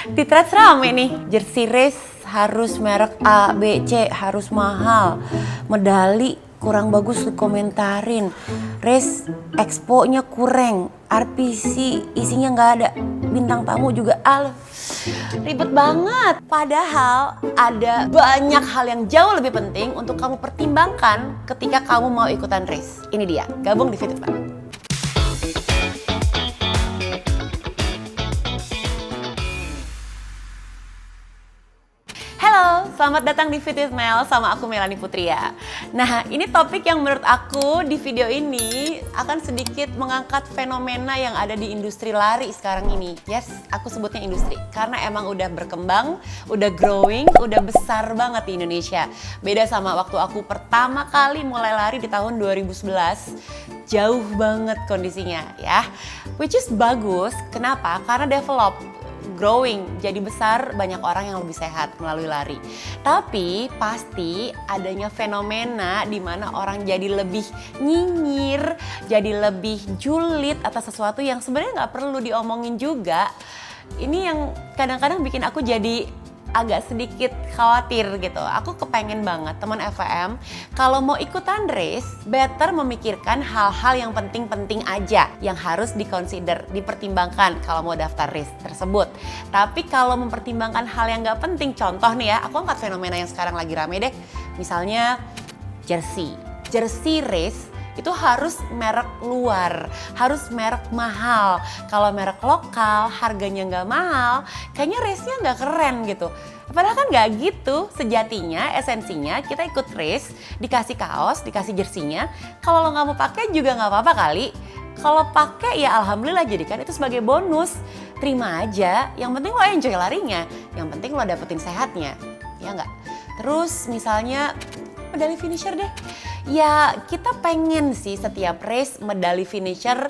Di Threads rame nih, jersey race harus merek A, B, C, harus mahal. Medali kurang bagus dikomentarin. Race expo-nya kurang, RPC isinya nggak ada. Bintang tamu juga ribet banget. Padahal ada banyak hal yang jauh lebih penting untuk kamu pertimbangkan ketika kamu mau ikutan race. Ini dia, gabung di Fit With Mel. Halo, selamat datang di Fit With Mel sama aku Melanie Putria. Nah, ini topik yang menurut aku di video ini akan sedikit mengangkat fenomena yang ada di industri lari sekarang ini. Yes, aku sebutnya industri karena emang udah berkembang, udah growing, udah besar banget di Indonesia. Beda sama waktu aku pertama kali mulai lari di tahun 2011. Jauh banget kondisinya ya. Which is bagus, kenapa? Karena develop, growing, jadi besar, banyak orang yang lebih sehat melalui lari. Tapi pasti adanya fenomena di mana orang jadi lebih nyinyir, jadi lebih julid atas sesuatu yang sebenarnya nggak perlu diomongin juga. Ini yang kadang-kadang bikin aku jadi agak sedikit khawatir gitu. Aku kepengen banget teman FVM kalau mau ikutan race, better memikirkan hal-hal yang penting-penting aja yang harus diconsider, dipertimbangkan kalau mau daftar race tersebut. Tapi kalau mempertimbangkan hal yang gak penting, contoh nih ya, aku angkat fenomena yang sekarang lagi rame deh. Misalnya jersey race itu harus merek luar, harus merek mahal. Kalau merek lokal, harganya nggak mahal, kayaknya race-nya nggak keren gitu. Padahal kan nggak gitu, sejatinya, esensinya kita ikut race, dikasih kaos, dikasih jersinya. Kalau lo nggak mau pakai juga nggak apa-apa kali. Kalau pakai ya alhamdulillah, jadikan itu sebagai bonus. Terima aja, yang penting lo enjoy larinya, yang penting lo dapetin sehatnya, ya nggak? Terus misalnya medali finisher deh. Ya kita pengen sih setiap race medali finisher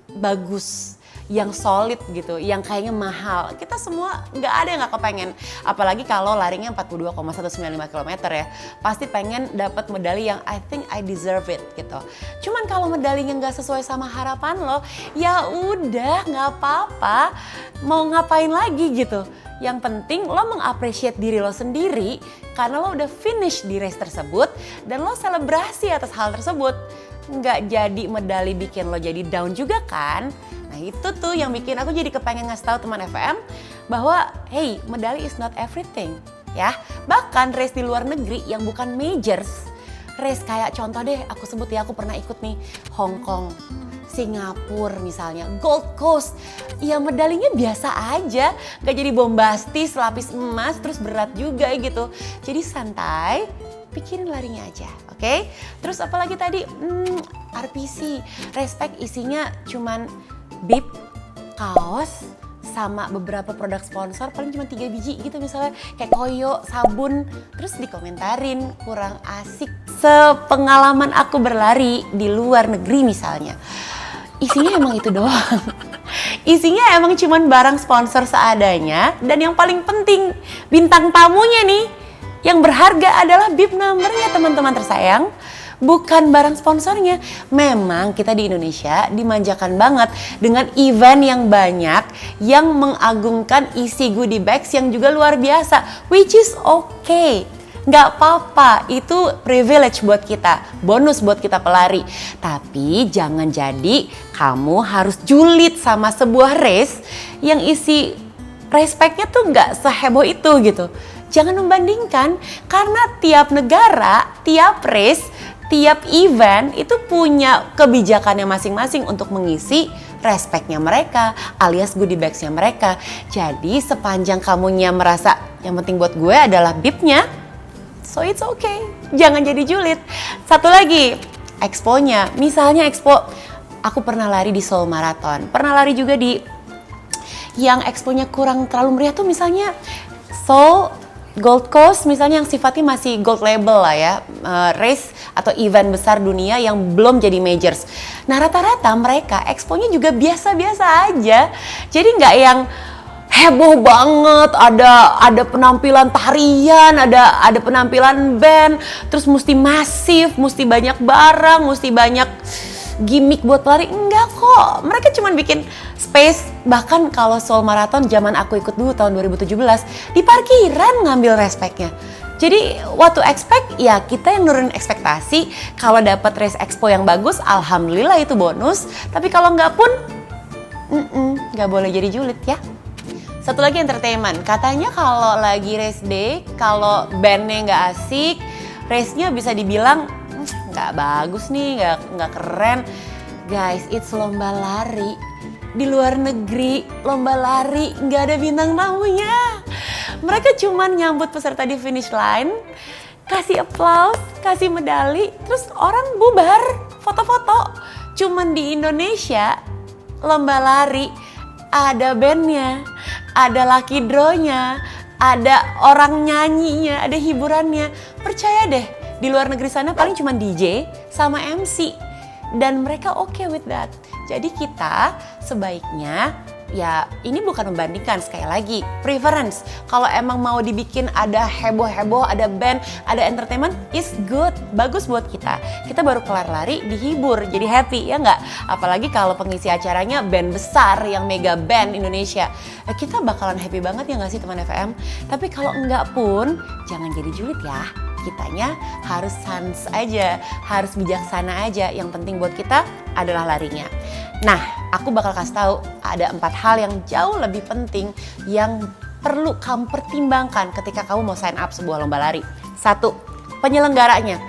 bagus, yang solid gitu, yang kayaknya mahal. Kita semua nggak ada yang nggak kepengen. Apalagi kalau larinya 42,195 km ya. Pasti pengen dapat medali yang I think I deserve it gitu. Cuman kalau medalinya nggak sesuai sama harapan lo, ya udah nggak apa-apa. Mau ngapain lagi gitu. Yang penting lo mengapresiasi diri lo sendiri karena lo udah finish di race tersebut dan lo selebrasi atas hal tersebut. Nggak jadi medali bikin lo jadi down juga kan. Nah itu tuh yang bikin aku jadi kepengen ngasih tahu teman FM bahwa hey, medali is not everything ya. Bahkan race di luar negeri yang bukan majors, race kayak contoh deh aku sebut ya, aku pernah ikut nih Hong Kong, Singapura misalnya, Gold Coast, ya medalinya biasa aja, gak jadi bombastis, lapis emas, terus berat juga gitu. Jadi santai, pikirin larinya aja, oke? Terus apalagi tadi, RPC, respect isinya cuman bib, kaos, sama beberapa produk sponsor, paling cuma 3 biji gitu misalnya, kayak koyo, sabun, terus dikomentarin kurang asik. Sepengalaman aku berlari di luar negeri misalnya, isinya emang itu doang. Isinya emang cuman barang sponsor seadanya. Dan yang paling penting, bintang tamunya nih, yang berharga adalah bib numbernya teman-teman tersayang. Bukan barang sponsornya. Memang kita di Indonesia dimanjakan banget dengan event yang banyak, yang mengagungkan isi goodie bags yang juga luar biasa. Which is okay. Nggak apa-apa, itu privilege buat kita, bonus buat kita pelari. Tapi jangan jadi kamu harus julid sama sebuah race yang isi respect-nya tuh nggak seheboh itu gitu. Jangan membandingkan, karena tiap negara, tiap race, tiap event itu punya kebijakannya masing-masing untuk mengisi respect-nya mereka alias goodie bags-nya mereka. Jadi sepanjang kamunya merasa yang penting buat gue adalah bibnya, so it's okay, jangan jadi julid. Satu lagi, expo-nya. Misalnya expo, aku pernah lari di Seoul Marathon. Pernah lari juga di yang expo-nya kurang terlalu meriah tuh misalnya Seoul Gold Coast misalnya yang sifatnya masih gold label lah ya. Race atau event besar dunia yang belum jadi majors. Nah rata-rata mereka expo-nya juga biasa-biasa aja. Jadi nggak yang heboh banget, ada penampilan tarian, ada penampilan band, terus mesti masif, mesti banyak barang, mesti banyak gimmick buat pelari, enggak kok. Mereka cuma bikin space. Bahkan kalau Seoul Marathon zaman aku ikut dulu tahun 2017, di parkiran ngambil respectnya. Jadi what to expect, ya kita yang nurunin ekspektasi. Kalau dapat race expo yang bagus, alhamdulillah itu bonus. Tapi kalau nggak pun, nggak boleh jadi julid ya. Satu lagi entertainment. Katanya kalau lagi race day, kalau bandnya nggak asik, race-nya bisa dibilang nggak bagus nih, nggak keren. Guys, it's lomba lari. Di luar negeri, lomba lari nggak ada bintang tamunya. Mereka cuma nyambut peserta di finish line, kasih applause, kasih medali, terus orang bubar, foto-foto. Cuman di Indonesia, lomba lari, ada bandnya, ada lucky draw-nya, ada orang nyanyinya, ada hiburannya. Percaya deh, di luar negeri sana paling cuma DJ sama MC. Dan mereka okay with that. Jadi kita sebaiknya, ya ini bukan membandingkan, sekali lagi preference. Kalau emang mau dibikin ada heboh-heboh, ada band, ada entertainment, is good, bagus buat kita. Kita baru kelar lari, dihibur, jadi happy, ya nggak? Apalagi kalau pengisi acaranya band besar yang mega band Indonesia, kita bakalan happy banget ya nggak sih teman FM? Tapi kalau enggak pun, jangan jadi julid ya. Kitanya harus sans aja, harus bijaksana aja. Yang penting buat kita adalah larinya. Nah, aku bakal kasih tahu ada 4 hal yang jauh lebih penting yang perlu kamu pertimbangkan ketika kamu mau sign up sebuah lomba lari. 1, penyelenggaranya.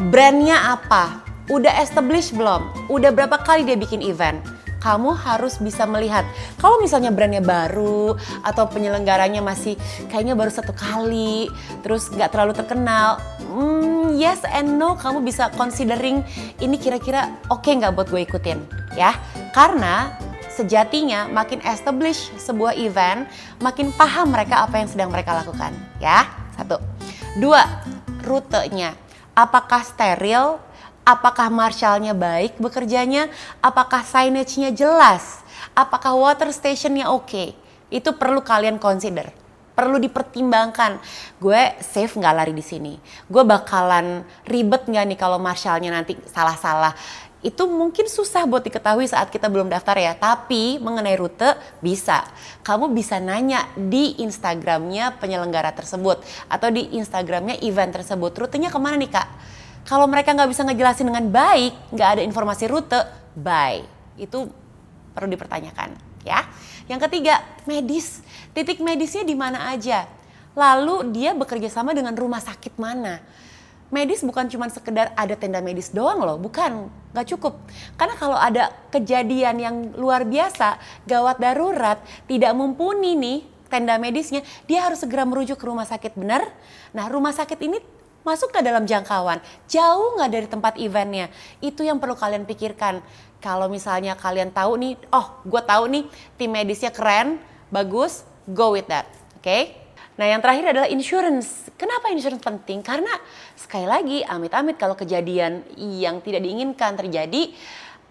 Brandnya apa? Udah established belum? Udah berapa kali dia bikin event? Kamu harus bisa melihat. Kalau misalnya brandnya baru atau penyelenggaranya masih kayaknya baru 1 kali, terus nggak terlalu terkenal, yes and no, kamu bisa considering ini kira-kira oke nggak buat gue ikutin, ya. Karena sejatinya makin establish sebuah event, makin paham mereka apa yang sedang mereka lakukan, ya. 1. 2, rutenya. Apakah steril? Apakah marshalnya baik bekerjanya? Apakah signage-nya jelas? Apakah water station-nya oke? Itu perlu kalian consider. Perlu dipertimbangkan. Gue safe nggak lari di sini? Gue bakalan ribet nggak nih kalau marshalnya nanti salah-salah? Itu mungkin susah buat diketahui saat kita belum daftar ya. Tapi mengenai rute bisa. Kamu bisa nanya di Instagramnya penyelenggara tersebut. Atau di Instagramnya event tersebut. Rutenya kemana nih kak? Kalau mereka nggak bisa ngejelasin dengan baik, nggak ada informasi rute, bye. Itu perlu dipertanyakan, ya. Yang ketiga, medis. Titik medisnya di mana aja. Lalu dia bekerja sama dengan rumah sakit mana. Medis bukan cuma sekedar ada tenda medis doang loh, bukan, nggak cukup. Karena kalau ada kejadian yang luar biasa, gawat darurat, tidak mumpuni nih tenda medisnya, dia harus segera merujuk ke rumah sakit benar. Nah, rumah sakit ini masuk ke dalam jangkauan, jauh nggak dari tempat eventnya. Itu yang perlu kalian pikirkan. Kalau misalnya kalian tahu nih, oh gue tahu nih tim medisnya keren, bagus, go with that, oke? Nah yang terakhir adalah insurance. Kenapa insurance penting? Karena sekali lagi amit-amit kalau kejadian yang tidak diinginkan terjadi,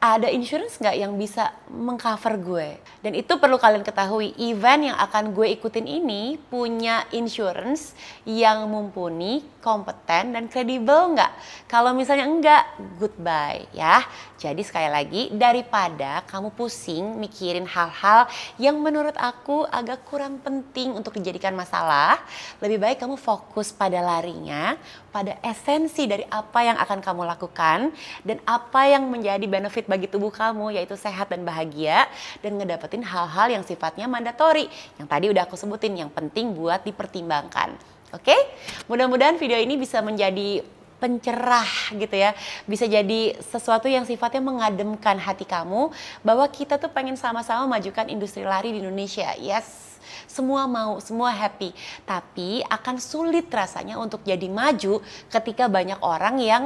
ada insurance nggak yang bisa mengcover gue? Dan itu perlu kalian ketahui, event yang akan gue ikutin ini punya insurance yang mumpuni, kompeten, dan kredibel nggak? Kalau misalnya enggak, goodbye ya. Jadi sekali lagi, daripada kamu pusing mikirin hal-hal yang menurut aku agak kurang penting untuk dijadikan masalah, lebih baik kamu fokus pada larinya, pada esensi dari apa yang akan kamu lakukan, dan apa yang menjadi benefit bagi tubuh kamu, yaitu sehat dan bahagia, dan ngedapetin hal-hal yang sifatnya mandatori, yang tadi udah aku sebutin, yang penting buat dipertimbangkan. Oke? Mudah-mudahan video ini bisa menjadi pencerah gitu ya, bisa jadi sesuatu yang sifatnya mengademkan hati kamu, bahwa kita tuh pengen sama-sama majukan industri lari di Indonesia. Yes, semua mau, semua happy, tapi akan sulit rasanya untuk jadi maju ketika banyak orang yang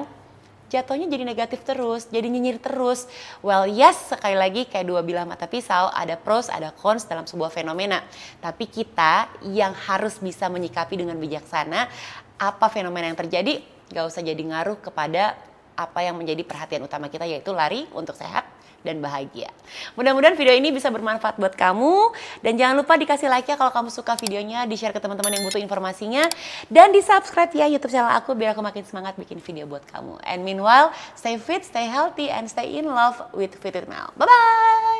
jatuhnya jadi negatif terus, jadi nyinyir terus. Well yes, sekali lagi kayak dua bilah mata pisau, ada pros, ada cons dalam sebuah fenomena. Tapi kita yang harus bisa menyikapi dengan bijaksana apa fenomena yang terjadi, gak usah jadi ngaruh kepada apa yang menjadi perhatian utama kita, yaitu lari untuk sehat dan bahagia. Mudah-mudahan video ini bisa bermanfaat buat kamu. Dan jangan lupa dikasih like ya kalau kamu suka videonya, di-share ke teman-teman yang butuh informasinya. Dan di-subscribe ya YouTube channel aku biar aku makin semangat bikin video buat kamu. And meanwhile, stay fit, stay healthy, and stay in love with Fit with Mel. Bye-bye!